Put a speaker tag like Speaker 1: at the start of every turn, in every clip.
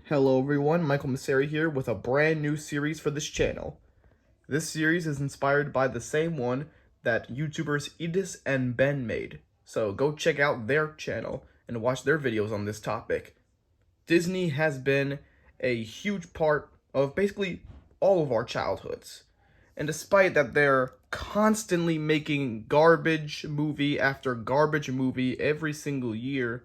Speaker 1: Hello everyone, Michael Masseri here with a brand new series for this channel. This series is inspired by the same one that YouTubers Ediz and Ben made, so go check out their channel and watch their videos on this topic. Disney has been a huge part of basically all of our childhoods, and despite that they're constantly making garbage movie after garbage movie every single year,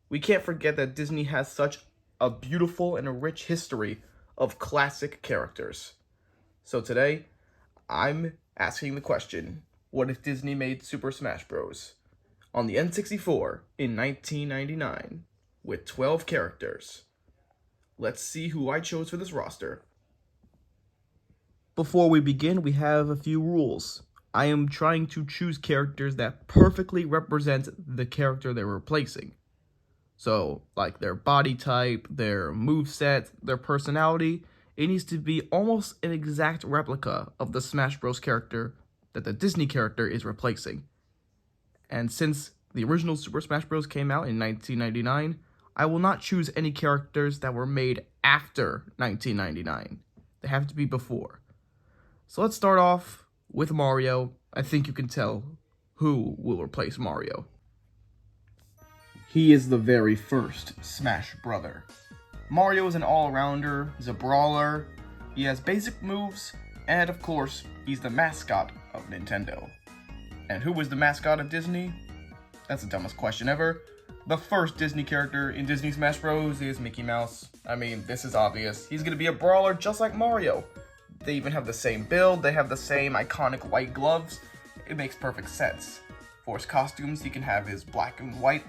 Speaker 1: we can't forget that Disney has such a beautiful and a rich history of classic characters. So today, I'm asking the question, what if Disney made Super Smash Bros. On the N64 in 1999 with 12 characters? Let's see who I chose for this roster. Before we begin, we have a few rules. I am trying to choose characters that perfectly represent the character they're replacing. So, like their body type, their moveset, their personality, it needs to be almost an exact replica of the Smash Bros. Character that the Disney character is replacing. And since the original Super Smash Bros. Came out in 1999, I will not choose any characters that were made after 1999. They have to be before. So let's start off with Mario. I think you can tell who will replace Mario. He is the very first Smash Brother. Mario is an all-rounder, he's a brawler, he has basic moves, and of course, he's the mascot of Nintendo. And who was the mascot of Disney? That's the dumbest question ever. The first Disney character in Disney Smash Bros. Is Mickey Mouse. I mean, this is obvious. He's gonna be a brawler just like Mario. They even have the same build, they have the same iconic white gloves. It makes perfect sense. For his costumes, he can have his black and white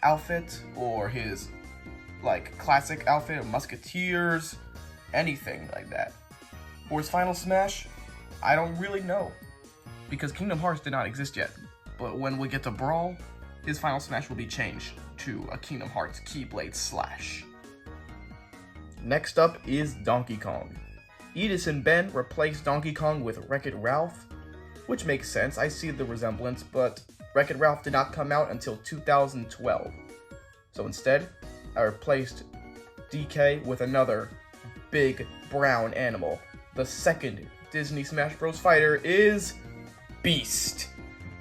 Speaker 1: outfit or his like classic outfit of musketeers, anything like that. For his final smash, I don't really know because Kingdom Hearts did not exist yet, but when we get to Brawl, his final smash will be changed to a Kingdom Hearts Keyblade Slash. Next up is Donkey Kong. Ediz and Ben replaced Donkey Kong with Wreck-It Ralph, which makes sense, I see the resemblance, but Wreck-It Ralph did not come out until 2012. So instead, I replaced DK with another big brown animal. The second Disney Smash Bros. Fighter is Beast.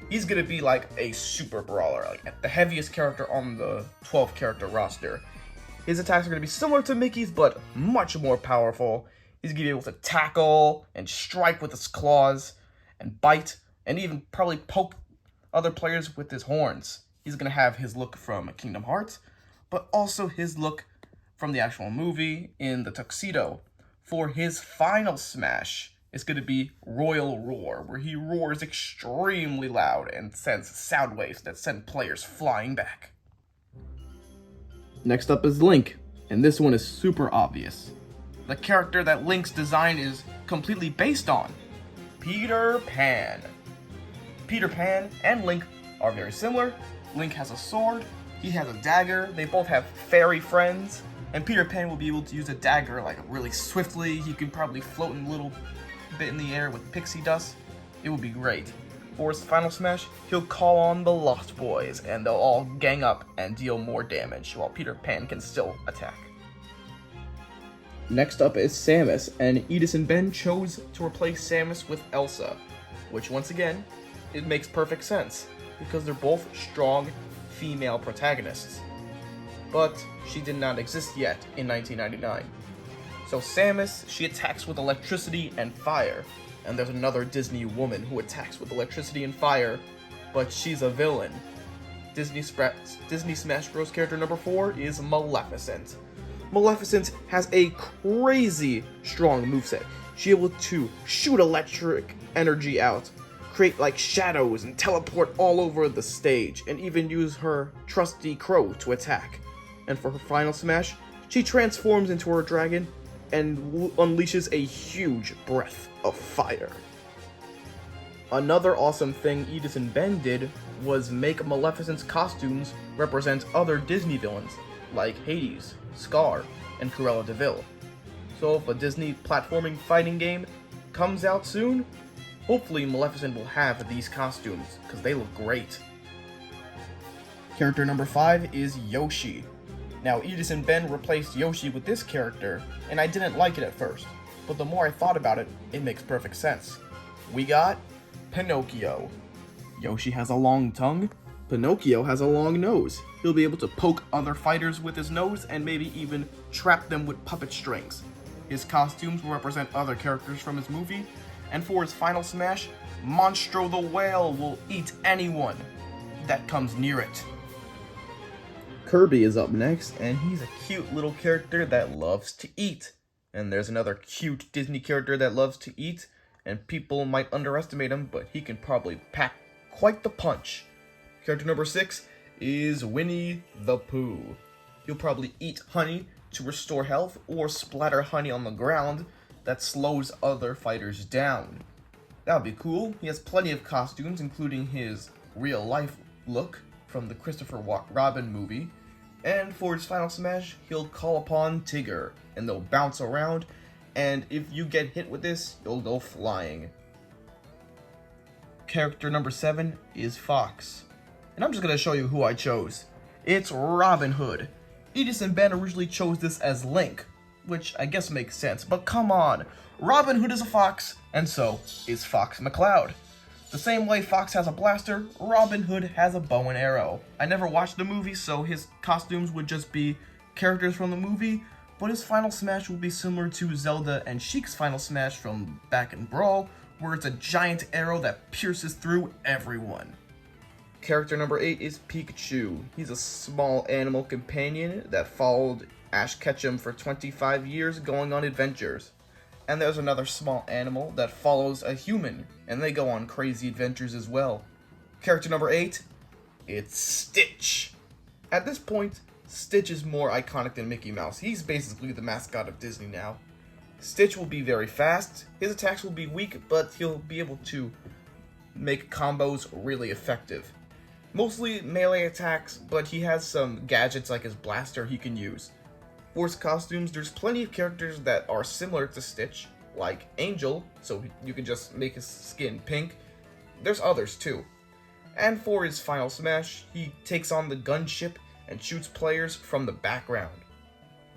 Speaker 1: He's gonna be like a super brawler, like the heaviest character on the 12 character roster. His attacks are gonna be similar to Mickey's, but much more powerful. He's gonna be able to tackle and strike with his claws and bite and even probably poke other players with his horns. He's gonna have his look from Kingdom Hearts, but also his look from the actual movie in the tuxedo. For his final smash, it's gonna be Royal Roar, where he roars extremely loud and sends sound waves that send players flying back. Next up is Link, and this one is super obvious. The character that Link's design is completely based on, Peter Pan. Peter Pan and Link are very similar. Link has a sword, he has a dagger, they both have fairy friends, and Peter Pan will be able to use a dagger like really swiftly. He can probably float a little bit in the air with pixie dust. It would be great. For his final smash, he'll call on the Lost Boys, and they'll all gang up and deal more damage, while Peter Pan can still attack. Next up is Samus, and Ediz and Ben chose to replace Samus with Elsa, which once again, it makes perfect sense, because they're both strong female protagonists. But she did not exist yet in 1999. So Samus, she attacks with electricity and fire, and there's another Disney woman who attacks with electricity and fire, but she's a villain. Disney Smash Bros. Character number 4 is Maleficent. Maleficent has a crazy strong moveset. She's able to shoot electric energy out, create like shadows and teleport all over the stage, and even use her trusty crow to attack. And for her final smash, she transforms into her dragon and unleashes a huge breath of fire. Another awesome thing Ediz and Ben did was make Maleficent's costumes represent other Disney villains, like Hades, Scar, and Cruella de Vil. So if a Disney platforming fighting game comes out soon, hopefully Maleficent will have these costumes, because they look great. Character number 5 is Yoshi. Now, Ediz and Ben replaced Yoshi with this character, and I didn't like it at first, but the more I thought about it, it makes perfect sense. We got Pinocchio. Yoshi has a long tongue, Pinocchio has a long nose. He'll be able to poke other fighters with his nose and maybe even trap them with puppet strings. His costumes will represent other characters from his movie, and for his final smash, Monstro the Whale will eat anyone that comes near it. Kirby is up next, and he's a cute little character that loves to eat. And there's another cute Disney character that loves to eat, and people might underestimate him, but he can probably pack quite the punch. Character number 6 is Winnie the Pooh. He'll probably eat honey to restore health, or splatter honey on the ground that slows other fighters down. That would be cool. He has plenty of costumes, including his real-life look from the Christopher Robin movie. And for his final smash, he'll call upon Tigger, and they'll bounce around, and if you get hit with this, you'll go flying. Character number 7 is Fox. And I'm just going to show you who I chose. It's Robin Hood. Ediz and Ben originally chose this as Link, which I guess makes sense, but come on. Robin Hood is a fox, and so is Fox McCloud. The same way Fox has a blaster, Robin Hood has a bow and arrow. I never watched the movie, so his costumes would just be characters from the movie, but his final smash will be similar to Zelda and Sheik's final smash from back in Brawl, where it's a giant arrow that pierces through everyone. Character number 8 is Pikachu. He's a small animal companion that followed Ash Ketchum for 25 years going on adventures. And there's another small animal that follows a human, and they go on crazy adventures as well. Character number 8, it's Stitch. At this point, Stitch is more iconic than Mickey Mouse. He's basically the mascot of Disney now. Stitch will be very fast, his attacks will be weak, but he'll be able to make combos really effective. Mostly melee attacks, but he has some gadgets like his blaster he can use. For his costumes, there's plenty of characters that are similar to Stitch, like Angel, so you can just make his skin pink. There's others too. And for his final smash, he takes on the gunship and shoots players from the background.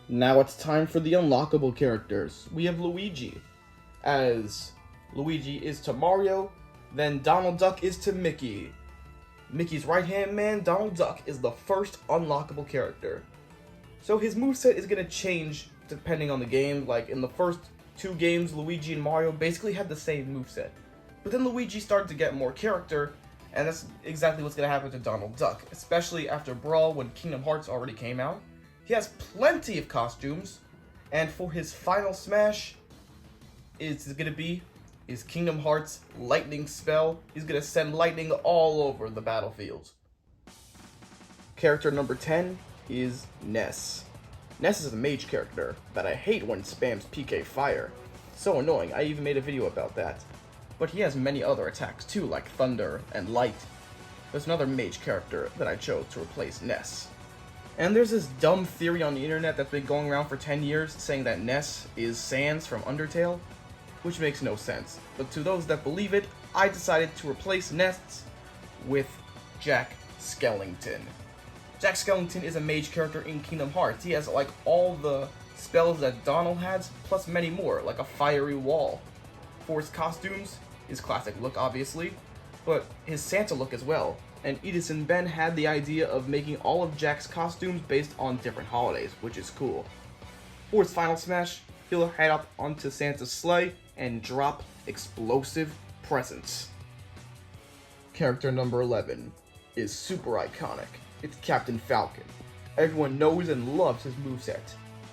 Speaker 1: Now it's time for the unlockable characters. We have Luigi, as Luigi is to Mario, then Donald Duck is to Mickey. Mickey's right-hand man, Donald Duck, is the first unlockable character. So his moveset is going to change depending on the game. Like in the first 2 games, Luigi and Mario basically had the same moveset. But then Luigi started to get more character, and that's exactly what's going to happen to Donald Duck, especially after Brawl when Kingdom Hearts already came out. He has plenty of costumes, and for his final smash, it's going to be his Kingdom Hearts lightning spell. He's going to send lightning all over the battlefield. Character number 10 is Ness. Ness is a mage character that I hate when it spams PK Fire. So annoying, I even made a video about that. But he has many other attacks too, like Thunder and Light. There's another mage character that I chose to replace Ness. And there's this dumb theory on the internet that's been going around for 10 years saying that Ness is Sans from Undertale, which makes no sense. But to those that believe it, I decided to replace Ness with Jack Skellington. Jack Skellington is a mage character in Kingdom Hearts. He has like all the spells that Donald has, plus many more, like a fiery wall. For his costumes, his classic look obviously, but his Santa look as well. And Ediz and Ben had the idea of making all of Jack's costumes based on different holidays, which is cool. For his final smash, he'll head up onto Santa's sleigh and drop explosive presents. Character number 11 is super iconic. It's Captain Falcon. Everyone knows and loves his moveset.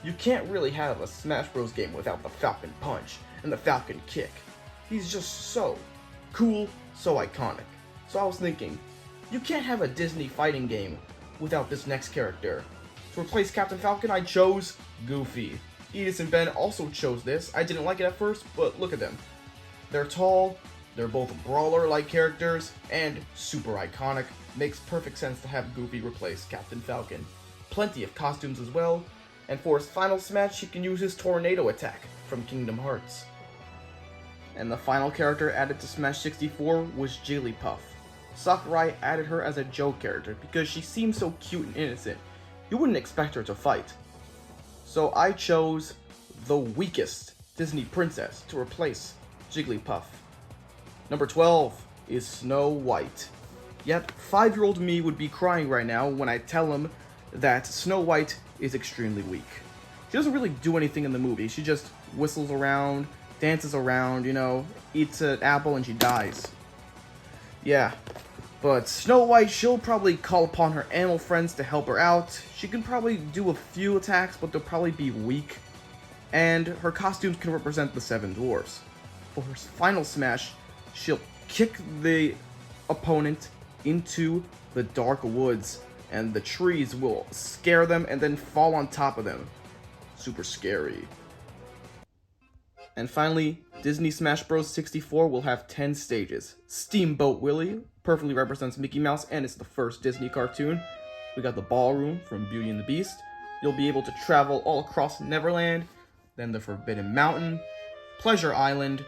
Speaker 1: You can't really have a Smash Bros. Game without the Falcon Punch and the Falcon Kick. He's just so cool, so iconic. So I was thinking, you can't have a Disney fighting game without this next character. To replace Captain Falcon, I chose Goofy. Ediz and Ben also chose this. I didn't like it at first, but look at them. They're tall, they're both brawler-like characters, and super iconic. Makes perfect sense to have Goofy replace Captain Falcon. Plenty of costumes as well, and for his final smash, he can use his tornado attack from Kingdom Hearts. And the final character added to Smash 64 was Jigglypuff. Sakurai added her as a joke character because she seems so cute and innocent. you wouldn't expect her to fight. So I chose the weakest Disney princess to replace Jigglypuff. Number 12 is Snow White. Yet, 5-year-old me would be crying right now when I tell him that Snow White is extremely weak. She doesn't really do anything in the movie. She just whistles around, dances around, eats an apple and she dies. Yeah, but Snow White, she'll probably call upon her animal friends to help her out. She can probably do a few attacks, but they'll probably be weak. And her costumes can represent the 7 dwarfs. For her final smash, she'll kick the opponent into the dark woods, and the trees will scare them and then fall on top of them. Super scary. And finally, Disney Smash Bros. 64 will have 10 stages. Steamboat Willie perfectly represents Mickey Mouse, and it's the first Disney cartoon. We got the ballroom from Beauty and the Beast. You'll be able to travel all across Neverland, then the Forbidden Mountain, Pleasure Island,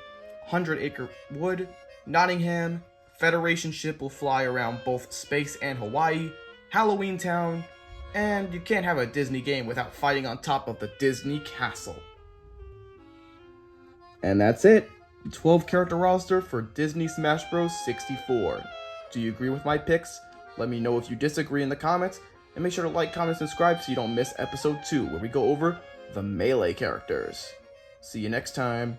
Speaker 1: 100 Acre Wood, Nottingham, Federation Ship will fly around both space and Hawaii, Halloween Town, and you can't have a Disney game without fighting on top of the Disney Castle. And that's it. 12 character roster for Disney Smash Bros. 64. Do you agree with my picks? Let me know if you disagree in the comments, and make sure to like, comment, and subscribe so you don't miss episode 2, where we go over the Melee characters. See you next time.